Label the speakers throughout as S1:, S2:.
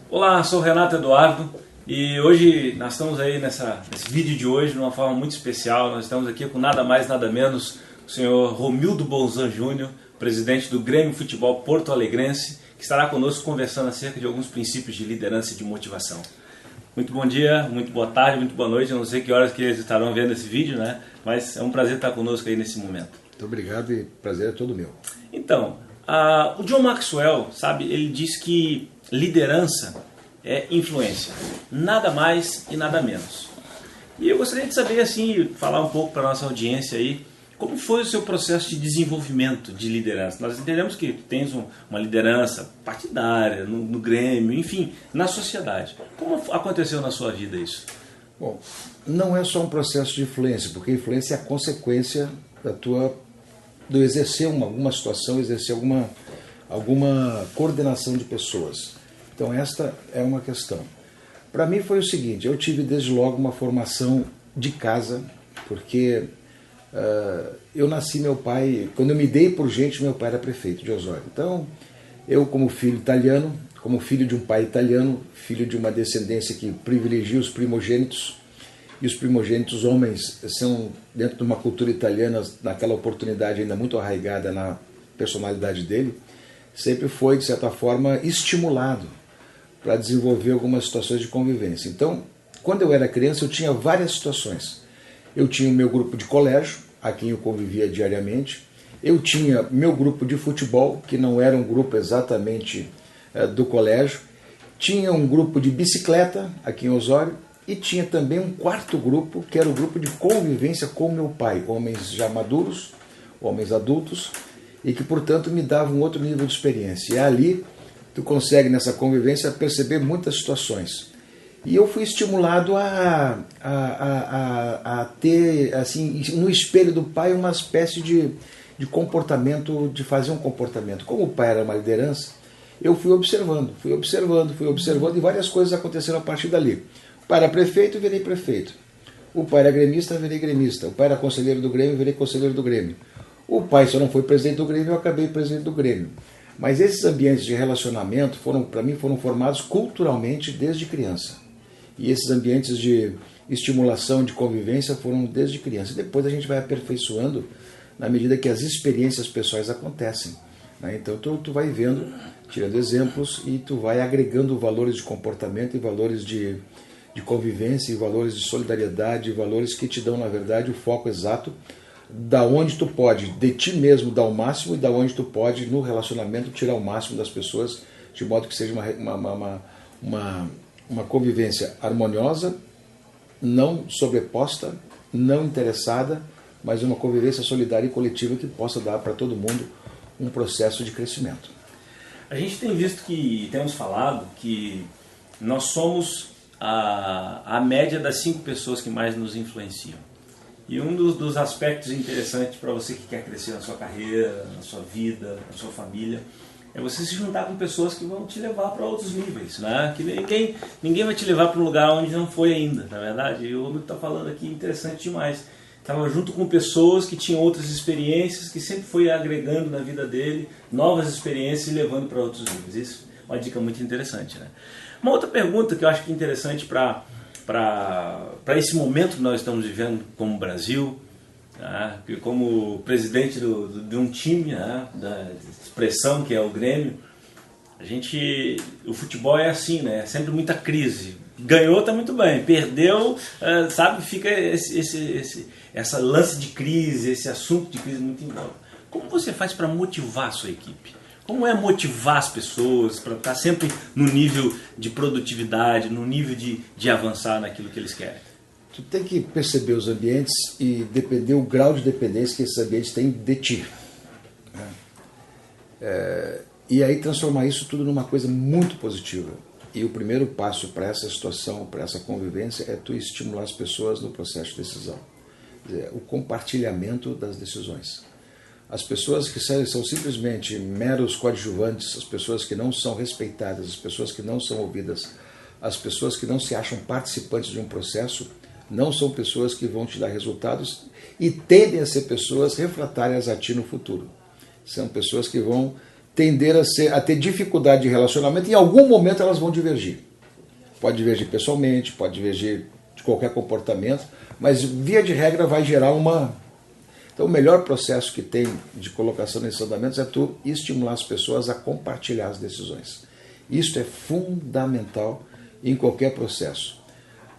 S1: Olá, sou o Renato Eduardo e hoje nós estamos aí nesse vídeo de hoje de uma forma muito especial. Nós estamos aqui com nada mais nada menos o senhor Romildo Bolzan Júnior, presidente do Grêmio Futebol Porto Alegrense, que estará conosco conversando acerca de alguns princípios de liderança e de motivação. Muito bom dia, muito boa tarde, muito boa noite. Eu não sei que horas que eles estarão vendo esse vídeo, né? Mas é um prazer estar conosco aí nesse momento.
S2: Muito obrigado e prazer é todo meu.
S1: Então, o John Maxwell, sabe, ele diz que liderança é influência, nada mais e nada menos. E eu gostaria de saber, assim, falar um pouco para a nossa audiência aí, como foi o seu processo de desenvolvimento de liderança? Nós entendemos que tens uma liderança partidária, no Grêmio, enfim, na sociedade. Como aconteceu na sua vida isso?
S2: Bom, não é só um processo de influência, porque influência é a consequência do exercer alguma situação, exercer alguma coordenação de pessoas. Então esta é uma questão. Para mim foi o seguinte, eu tive desde logo uma formação de casa, porque eu nasci, meu pai, quando eu me dei por gente, meu pai era prefeito de Osório. Então eu, como filho italiano, como filho de um pai italiano, filho de uma descendência que privilegia os primogênitos, e os primogênitos homens são, dentro de uma cultura italiana, naquela oportunidade ainda muito arraigada na personalidade dele, sempre foi, de certa forma, estimulado para desenvolver algumas situações de convivência. Então, quando eu era criança, eu tinha várias situações. Eu tinha o meu grupo de colégio, a quem eu convivia diariamente. Eu tinha meu grupo de futebol, que não era um grupo exatamente do colégio. Tinha um grupo de bicicleta, aqui em Osório. E tinha também um quarto grupo, que era o grupo de convivência com meu pai. Homens já maduros, homens adultos, e que, portanto, me davam um outro nível de experiência. E ali tu consegue, nessa convivência, perceber muitas situações. E eu fui estimulado a ter, assim, no espelho do pai, uma espécie de comportamento, de fazer um comportamento. Como o pai era uma liderança, eu fui observando, e várias coisas aconteceram a partir dali. O pai era prefeito, eu virei prefeito. O pai era gremista, eu virei gremista. O pai era conselheiro do Grêmio, eu virei conselheiro do Grêmio. O pai só não foi presidente do Grêmio, eu acabei presidente do Grêmio. Mas esses ambientes de relacionamento, para mim, foram formados culturalmente desde criança. E esses ambientes de estimulação, de convivência, foram desde criança. E depois a gente vai aperfeiçoando na medida que as experiências pessoais acontecem, né? Então tu vai vendo, tirando exemplos, e tu vai agregando valores de comportamento e valores de convivência, e valores de solidariedade, e valores que te dão, na verdade, o foco exato da onde tu pode, de ti mesmo, dar o máximo, e da onde tu pode, no relacionamento, tirar o máximo das pessoas, de modo que seja uma convivência harmoniosa, não sobreposta, não interessada, mas uma convivência solidária e coletiva que possa dar para todo mundo um processo de crescimento.
S1: A gente tem visto temos falado que nós somos a média das 5 pessoas que mais nos influenciam. E um dos aspectos interessantes para você que quer crescer na sua carreira, na sua vida, na sua família, é você se juntar com pessoas que vão te levar para outros níveis, né? Que ninguém vai te levar para um lugar onde não foi ainda, na verdade. E o Romildo está falando aqui interessante demais. Estava junto com pessoas que tinham outras experiências, que sempre foi agregando na vida dele novas experiências e levando para outros níveis. Isso é uma dica muito interessante, né? Uma outra pergunta que eu acho que é interessante para esse momento que nós estamos vivendo como Brasil, né, como presidente de um time, né, da expressão que é o Grêmio, o futebol é assim, né, é sempre muita crise. Ganhou, está muito bem, perdeu, sabe, fica essa lance de crise, esse assunto de crise muito em voga. Como você faz para motivar a sua equipe? Como é motivar as pessoas para estar sempre no nível de produtividade, no nível de avançar naquilo que eles querem?
S2: Tu tem que perceber os ambientes e depender o grau de dependência que esses ambientes têm de ti. E aí transformar isso tudo numa coisa muito positiva. E o primeiro passo para essa situação, para essa convivência, é tu estimular as pessoas no processo de decisão. Quer dizer, o compartilhamento das decisões. As pessoas que são simplesmente meros coadjuvantes, as pessoas que não são respeitadas, as pessoas que não são ouvidas, as pessoas que não se acham participantes de um processo, não são pessoas que vão te dar resultados e tendem a ser pessoas refratárias a ti no futuro. São pessoas que vão tender a ter dificuldade de relacionamento e em algum momento elas vão divergir. Pode divergir pessoalmente, pode divergir de qualquer comportamento, mas via de regra vai gerar uma... Então o melhor processo que tem de colocação nesses andamentos é tu estimular as pessoas a compartilhar as decisões. Isso é fundamental em qualquer processo.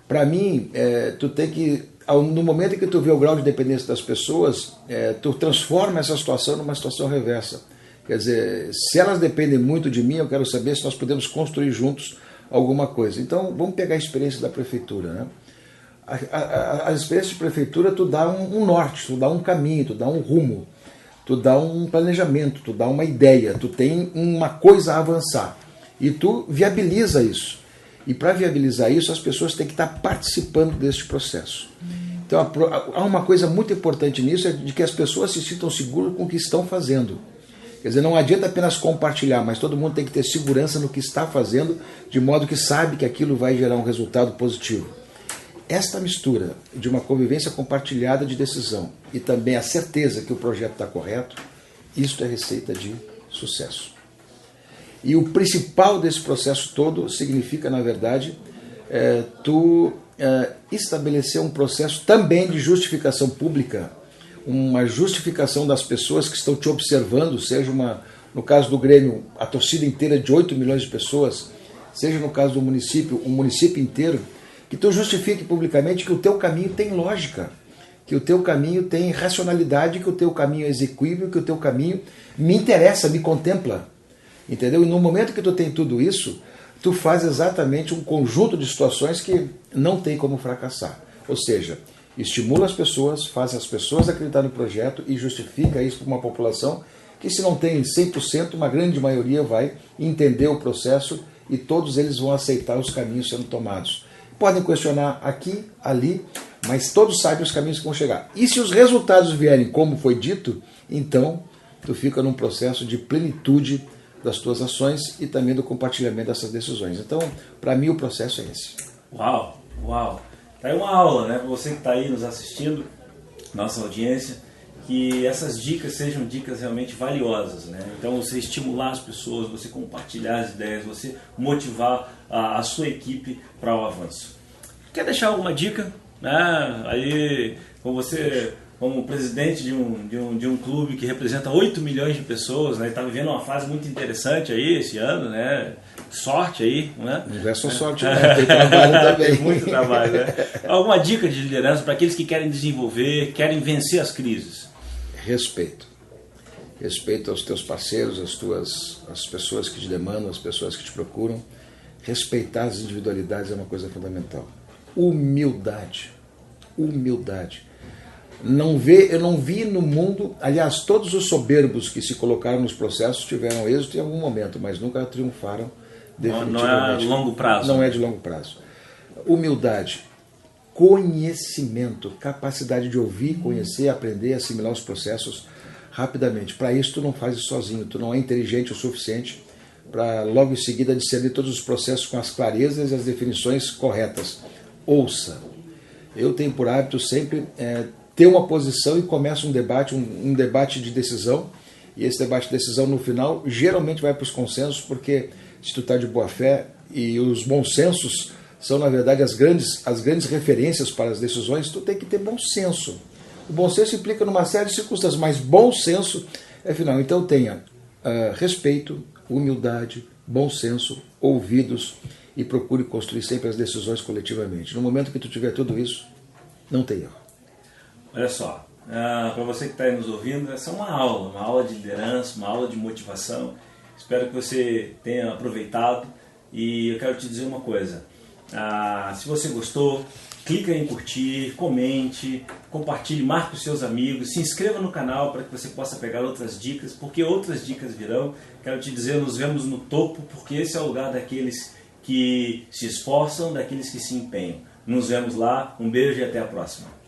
S2: Para mim, tu tem que, no momento em que tu vê o grau de dependência das pessoas, tu transforma essa situação numa situação reversa. Quer dizer, se elas dependem muito de mim, eu quero saber se nós podemos construir juntos alguma coisa. Então, vamos pegar a experiência da prefeitura, né? A experiência de prefeitura, tu dá um norte, tu dá um caminho, tu dá um rumo, tu dá um planejamento, tu dá uma ideia, tu tem uma coisa a avançar e tu viabiliza isso. E para viabilizar isso, as pessoas têm que estar participando deste processo. Então, há uma coisa muito importante nisso, é de que as pessoas se sintam seguras com o que estão fazendo. Quer dizer, não adianta apenas compartilhar, mas todo mundo tem que ter segurança no que está fazendo, de modo que sabe que aquilo vai gerar um resultado positivo. Esta mistura de uma convivência compartilhada de decisão e também a certeza que o projeto está correto, isso é receita de sucesso. E o principal desse processo todo significa, na verdade, estabelecer um processo também de justificação pública, uma justificação das pessoas que estão te observando, seja no caso do Grêmio, a torcida inteira de 8 milhões de pessoas, seja no caso do município, o município inteiro, que tu justifique publicamente que o teu caminho tem lógica, que o teu caminho tem racionalidade, que o teu caminho é execuível, que o teu caminho me interessa, me contempla. Entendeu? E no momento que tu tem tudo isso, tu faz exatamente um conjunto de situações que não tem como fracassar. Ou seja, estimula as pessoas, faz as pessoas acreditar no projeto e justifica isso para uma população que, se não tem 100%, uma grande maioria vai entender o processo e todos eles vão aceitar os caminhos sendo tomados. Podem questionar aqui, ali, mas todos sabem os caminhos que vão chegar. E se os resultados vierem como foi dito, então tu fica num processo de plenitude das tuas ações e também do compartilhamento dessas decisões. Então, para mim, o processo é esse.
S1: Uau, uau! Tá aí uma aula, né? Para você que está aí nos assistindo, nossa audiência, que essas dicas sejam dicas realmente valiosas, né? Então, você estimular as pessoas, você compartilhar as ideias, você motivar a sua equipe para o avanço. Quer deixar alguma dica? Aí, como presidente de um clube que representa 8 milhões de pessoas, né? Está vivendo uma fase muito interessante aí esse ano, né? Sorte aí, né?
S2: Não é só sorte, né? Tem trabalho também.
S1: Tem muito trabalho, né? Alguma dica de liderança para aqueles que querem desenvolver, querem vencer as crises?
S2: Respeito. Respeito aos teus parceiros, as pessoas que te demandam, as pessoas que te procuram. Respeitar as individualidades é uma coisa fundamental. Humildade. Humildade. Eu não vi no mundo, aliás, todos os soberbos que se colocaram nos processos tiveram êxito em algum momento, mas nunca triunfaram definitivamente.
S1: Não é de longo prazo.
S2: Não é de longo prazo. Humildade, conhecimento, capacidade de ouvir, conhecer, aprender, assimilar os processos rapidamente. Para isso tu não faz isso sozinho, tu não é inteligente o suficiente para logo em seguida discernir todos os processos com as clarezas e as definições corretas. Ouça. Eu tenho por hábito sempre ter uma posição e começa um debate de decisão, e esse debate de decisão no final geralmente vai para os consensos, porque se tu está de boa fé, e os bons sensos são na verdade as grandes referências para as decisões, tu tem que ter bom senso. O bom senso implica numa série de circunstâncias, mas bom senso é final. Então tenha respeito, humildade, bom senso, ouvidos, e procure construir sempre as decisões coletivamente. No momento que tu tiver tudo isso, não tem erro.
S1: Olha só, para você que está aí nos ouvindo, essa é uma aula de liderança, uma aula de motivação. Espero que você tenha aproveitado e eu quero te dizer uma coisa. Se você gostou, clica em curtir, comente, compartilhe, marque os seus amigos, se inscreva no canal para que você possa pegar outras dicas, porque outras dicas virão. Quero te dizer, nos vemos no topo, porque esse é o lugar daqueles que se esforçam, daqueles que se empenham. Nos vemos lá, um beijo e até a próxima.